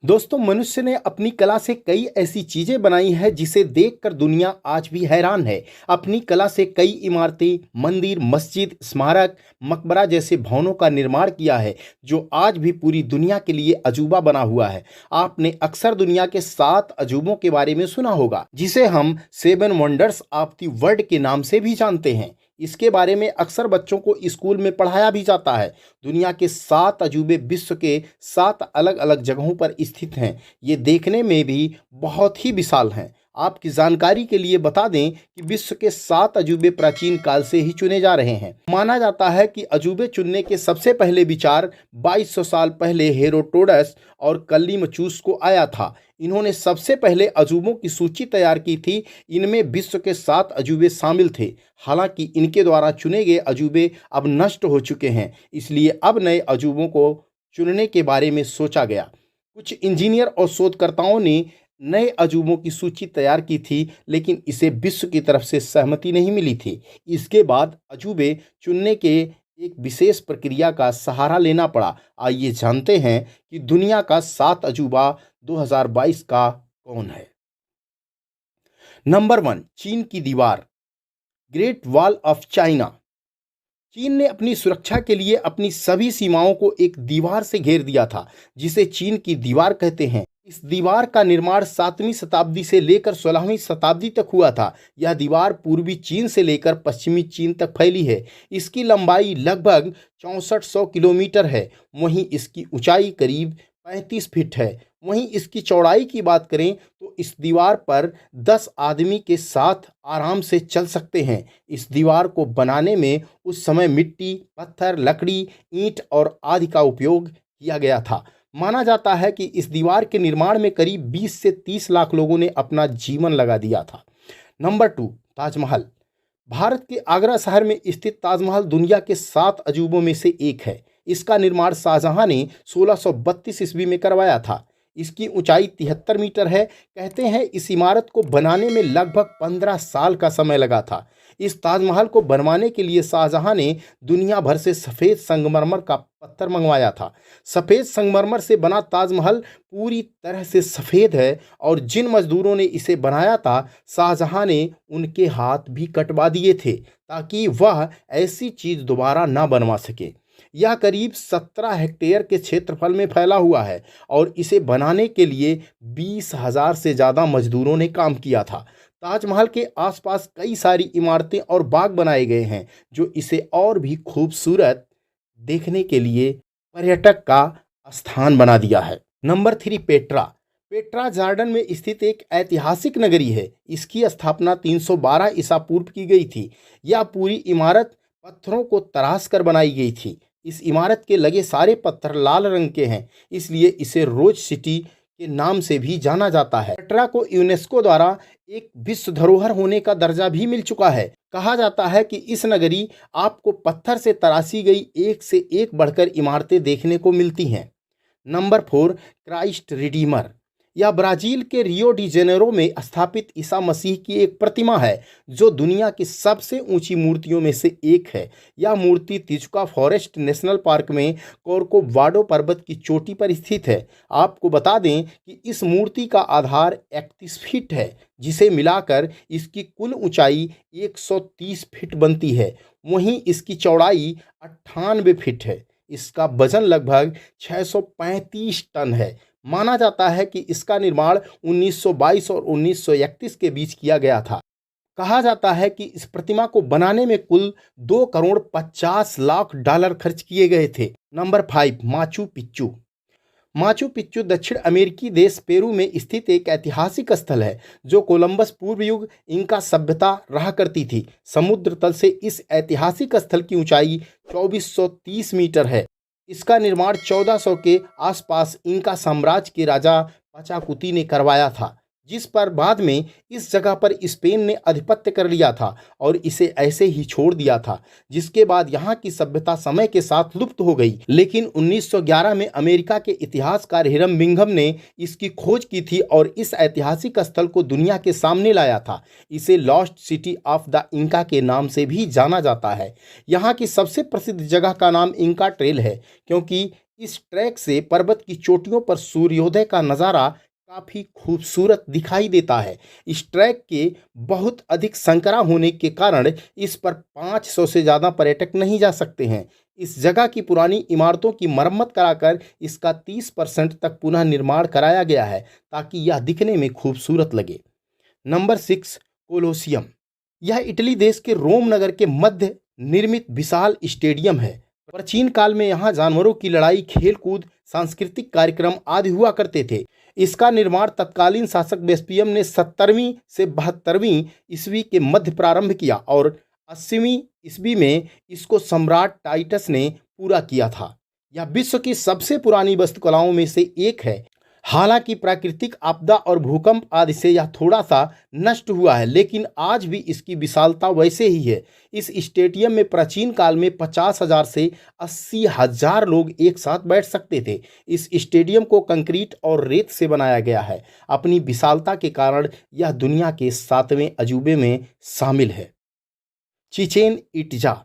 दोस्तों, मनुष्य ने अपनी कला से कई ऐसी चीजें बनाई हैं जिसे देखकर दुनिया आज भी हैरान है। अपनी कला से कई इमारतें, मंदिर, मस्जिद, स्मारक, मकबरा जैसे भवनों का निर्माण किया है जो आज भी पूरी दुनिया के लिए अजूबा बना हुआ है। आपने अक्सर दुनिया के 7 अजूबों के बारे में सुना होगा, जिसे हम 7 वंडर्स ऑफ द वर्ल्ड के नाम से भी जानते हैं। इसके बारे में अक्सर बच्चों को स्कूल में पढ़ाया भी जाता है। दुनिया के 7 अजूबे विश्व के 7 अलग अलग जगहों पर स्थित हैं। ये देखने में भी बहुत ही विशाल हैं। आपकी जानकारी के लिए बता दें कि विश्व के 7 अजूबे प्राचीन काल से ही चुने जा रहे हैं। माना जाता है कि अजूबे चुनने के सबसे पहले विचार 2200 साल पहले हेरोडोटस और कल्लीमचूस को आया था। इन्होंने सबसे पहले अजूबों की सूची तैयार की थी। इनमें विश्व के 7 अजूबे शामिल थे। हालांकि इनके द्वारा चुने गए अजूबे अब नष्ट हो चुके हैं, इसलिए अब नए अजूबों को चुनने के बारे में सोचा गया। कुछ इंजीनियर और शोधकर्ताओं ने नए अजूबों की सूची तैयार की थी, लेकिन इसे विश्व की तरफ से सहमति नहीं मिली थी। इसके बाद अजूबे चुनने के एक विशेष प्रक्रिया का सहारा लेना पड़ा। आइए जानते हैं कि दुनिया का 7 अजूबा 2022 का कौन है। नंबर 1, चीन की दीवार, ग्रेट वॉल ऑफ चाइना। चीन ने अपनी सुरक्षा के लिए अपनी सभी सीमाओं को एक दीवार से घेर दिया था, जिसे चीन की दीवार कहते हैं। इस दीवार का निर्माण 7वीं शताब्दी से लेकर 16वीं शताब्दी तक हुआ था। यह दीवार पूर्वी चीन से लेकर पश्चिमी चीन तक फैली है। इसकी लंबाई लगभग 6400 किलोमीटर है। वहीं इसकी ऊंचाई करीब 35 फीट है। वहीं इसकी चौड़ाई की बात करें तो इस दीवार पर 10 आदमी के साथ आराम से चल सकते हैं। इस दीवार को बनाने में उस समय मिट्टी, पत्थर, लकड़ी, ईंट और आदि का उपयोग किया गया था। माना जाता है कि इस दीवार के निर्माण में करीब 20 से 30 लाख लोगों ने अपना जीवन लगा दिया था। नंबर 2, ताजमहल। भारत के आगरा शहर में स्थित ताजमहल दुनिया के 7 अजूबों में से एक है। इसका निर्माण शाहजहां ने 1632 ईस्वी में करवाया था। इसकी ऊंचाई 73 मीटर है। कहते हैं इस इमारत को बनाने में लगभग 15 साल का समय लगा था। इस ताजमहल को बनवाने के लिए शाहजहां ने दुनिया भर से सफ़ेद संगमरमर का पत्थर मंगवाया था। सफ़ेद संगमरमर से बना ताजमहल पूरी तरह से सफ़ेद है और जिन मजदूरों ने इसे बनाया था, शाहजहां ने उनके हाथ भी कटवा दिए थे ताकि वह ऐसी चीज़ दोबारा ना बनवा सके। यह करीब 17 हेक्टेयर के क्षेत्रफल में फैला हुआ है और इसे बनाने के लिए 20,000 से ज़्यादा मजदूरों ने काम किया था। ताजमहल के आसपास कई सारी इमारतें और बाग बनाए गए हैं जो इसे और भी खूबसूरत देखने के लिए पर्यटक का स्थान बना दिया है। Number 3, Petra. पेट्रा जॉर्डन में स्थित एक ऐतिहासिक नगरी है। इसकी स्थापना 312 ईसा पूर्व की गई थी। यह पूरी इमारत पत्थरों को तराश कर बनाई गई थी। इस इमारत के लगे सारे पत्थर लाल रंग के हैं, इसलिए इसे रोज सिटी के नाम से भी जाना जाता है। पेट्रा को यूनेस्को द्वारा एक विश्व धरोहर होने का दर्जा भी मिल चुका है। कहा जाता है कि इस नगरी आपको पत्थर से तराशी गई एक से एक बढ़कर इमारतें देखने को मिलती हैं। Number 4, Christ Redeemer. यह ब्राजील के रियो डी जेनेरो में स्थापित ईसा मसीह की एक प्रतिमा है जो दुनिया की सबसे ऊंची मूर्तियों में से एक है। यह मूर्ति तिजुका फॉरेस्ट नेशनल पार्क में कोर्कोवाडो पर्वत की चोटी पर स्थित है। आपको बता दें कि इस मूर्ति का आधार 31 फीट है, जिसे मिलाकर इसकी कुल ऊंचाई 130 फीट बनती है। वहीं इसकी चौड़ाई 98 फीट है। इसका वजन लगभग 635 टन है। माना जाता है कि इसका निर्माण 1922 और 1931 के बीच किया गया था। कहा जाता है कि इस प्रतिमा को बनाने में कुल 2 करोड़ 50 लाख डॉलर खर्च किए गए थे। Number 5, Machu Picchu. Machu Picchu दक्षिण अमेरिकी देश पेरू में स्थित एक ऐतिहासिक स्थल है जो कोलंबस पूर्व युग इंका सभ्यता रहा करती थी। समुद्र तल से इस ऐतिहासिक स्थल की ऊंचाई 2430 मीटर है। इसका निर्माण 1400 के आसपास इंका साम्राज्य के राजा पाचाकुती ने करवाया था, जिस पर बाद में इस जगह पर स्पेन ने आधिपत्य कर लिया था और इसे ऐसे ही छोड़ दिया था, जिसके बाद यहाँ की सभ्यता समय के साथ लुप्त हो गई। लेकिन 1911 में अमेरिका के इतिहासकार हिरम बिंघम ने इसकी खोज की थी और इस ऐतिहासिक स्थल को दुनिया के सामने लाया था। इसे lost city of the Inca के नाम से भी जाना जाता है। यहाँ की सबसे प्रसिद्ध जगह का नाम इंका ट्रेल है, क्योंकि इस ट्रैक से पर्वत की चोटियों पर सूर्योदय का नज़ारा काफ़ी खूबसूरत दिखाई देता है। इस ट्रैक के बहुत अधिक संकरा होने के कारण इस पर 500 से ज़्यादा पर्यटक नहीं जा सकते हैं। इस जगह की पुरानी इमारतों की मरम्मत कराकर इसका 30% तक पुनः निर्माण कराया गया है ताकि यह दिखने में खूबसूरत लगे। Number 6, Colosseum. यह इटली देश के रोम नगर के मध्य निर्मित विशाल स्टेडियम है। प्राचीन काल में यहाँ जानवरों की लड़ाई, खेल कूद, सांस्कृतिक कार्यक्रम आदि हुआ करते थे। इसका निर्माण तत्कालीन शासक वेस्पियम ने 70वीं से 72वीं ईस्वी के मध्य प्रारंभ किया और 80वीं ईस्वी में इसको सम्राट टाइटस ने पूरा किया था। यह विश्व की सबसे पुरानी वास्तुकलाओं में से एक है। हालांकि प्राकृतिक आपदा और भूकंप आदि से यह थोड़ा सा नष्ट हुआ है, लेकिन आज भी इसकी विशालता वैसे ही है। इस स्टेडियम में प्राचीन काल में 50,000 से 80,000 लोग एक साथ बैठ सकते थे। इस स्टेडियम को कंक्रीट और रेत से बनाया गया है। अपनी विशालता के कारण यह दुनिया के 7वें अजूबे में शामिल है। Chichen Itza.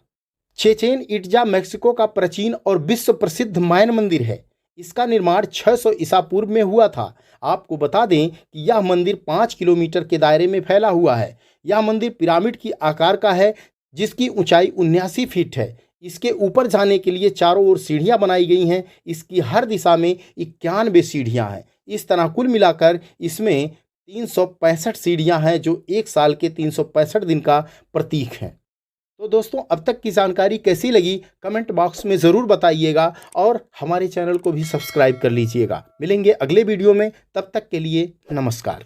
Chechen Itza Mexico का प्राचीन और विश्व प्रसिद्ध मायन मंदिर है। इसका निर्माण 600 ईसा पूर्व में हुआ था। आपको बता दें कि यह मंदिर 5 किलोमीटर के दायरे में फैला हुआ है। यह मंदिर पिरामिड की आकार का है जिसकी ऊंचाई 79 फीट है। इसके ऊपर जाने के लिए चारों ओर सीढ़ियां बनाई गई हैं। इसकी हर दिशा में 91 सीढ़ियां हैं। इस तरह कुल मिलाकर इसमें 365 सीढ़ियां हैं जो एक साल के 365 दिन का प्रतीक हैं। तो दोस्तों, अब तक की जानकारी कैसी लगी कमेंट बॉक्स में ज़रूर बताइएगा और हमारे चैनल को भी सब्सक्राइब कर लीजिएगा। मिलेंगे अगले वीडियो में, तब तक के लिए नमस्कार।